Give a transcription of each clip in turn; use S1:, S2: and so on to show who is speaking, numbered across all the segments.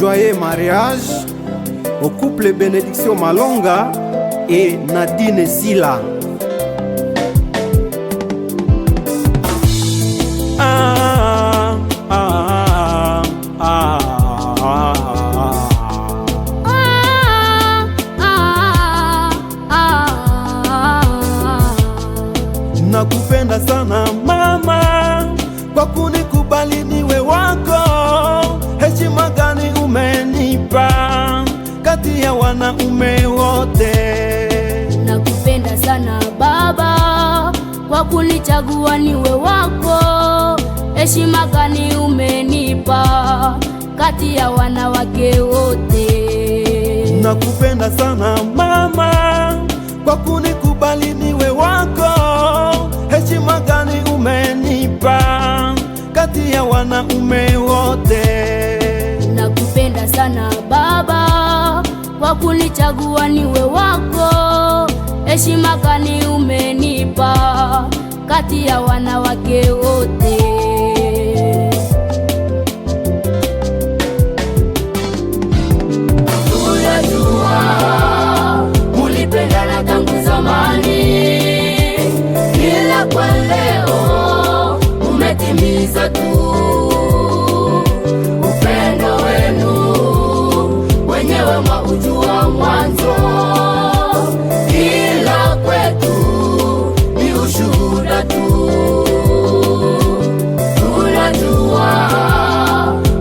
S1: Joyeux mariage au couple Bénédiction Malonga et Nadine Zila. Nakupenda sana mama, kwa kunikubali niwe wako. Heshima gani umenipa kati ya wanaume wote.
S2: Nakupenda sana baba, kwa kunichagua niwe wako. Heshima gani umenipa kati ya wanawake wote.
S1: Nakupenda sana mama, kwa kunikubali niwe wako. Heshima gani umenipa kati ya wanaume wote.
S2: Nakupenda sana baba, kwa kunichagua niwe wako. Heshima gani umenipa kati ya wanawake wote. Tunajua mulipendana tangu zamani, ila kwa leo umetimiza tu upendo wenu wenyewe mwaujua mwanzo, ila kwetu ni ushuhuda tu. Tunajua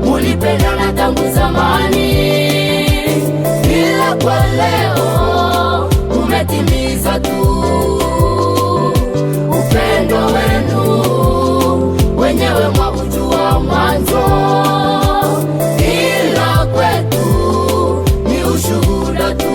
S2: mulipendana tangu zamani, ila kwa leo umetimiza tu upendo wenu wenyewe mwaujua mwanzo, ila kwetu ni ushuhuda tu.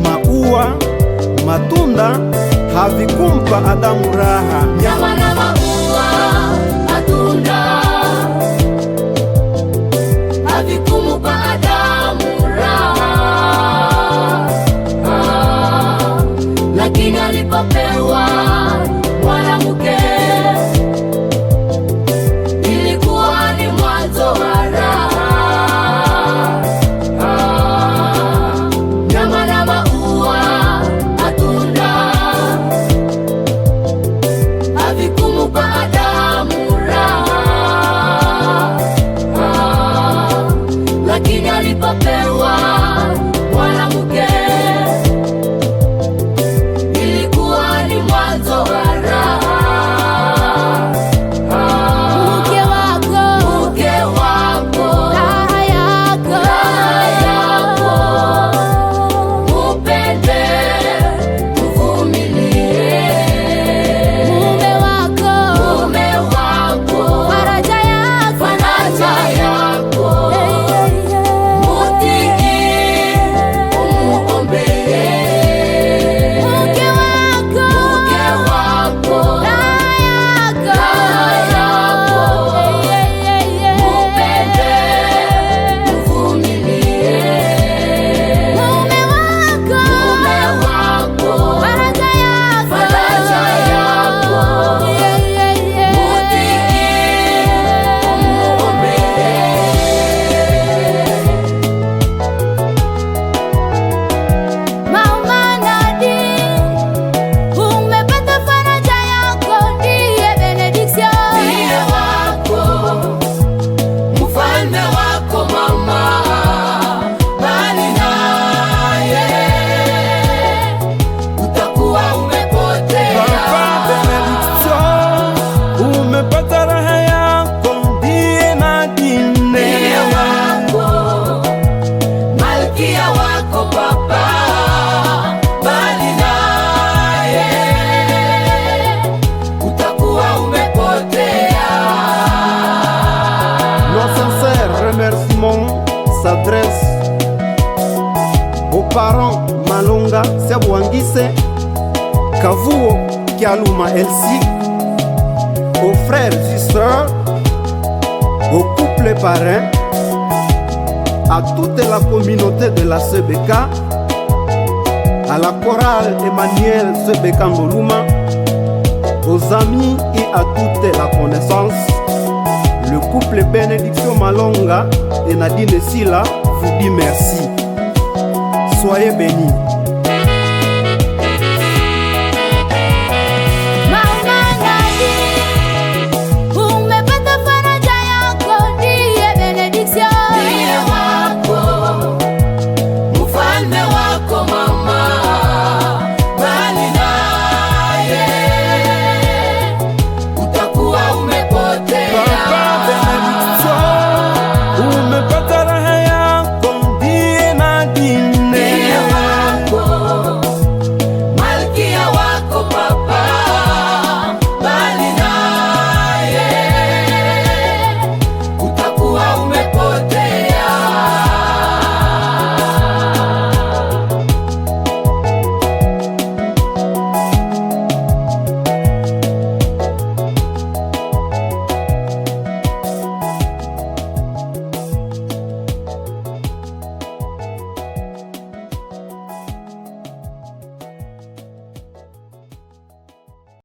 S1: Maua, matunda havikumpa Adamu raha.
S2: Nyama na maua, matunda havikumpa Adamu raha, lakini alipopewa mwanamke ilikuwa ni mwanzo wa raha. Lakini alipopewa mwanamke ilikuwa ni mwanzo wa raha. Mke wako, raha yako, upende, uvumilie. Mume wako, faraja yako,
S1: parents Malonga Sebwangise Kavuo Kialuma Elsie, aux frères et sœurs, au couple parrain, à toute la communauté de la CBK, à la chorale Emmanuel CBK Ngoluma, aux amis et à toute la connaissance. Le couple Bénédiction Malonga et Nadine Silla vous dit merci. Soyez bénis.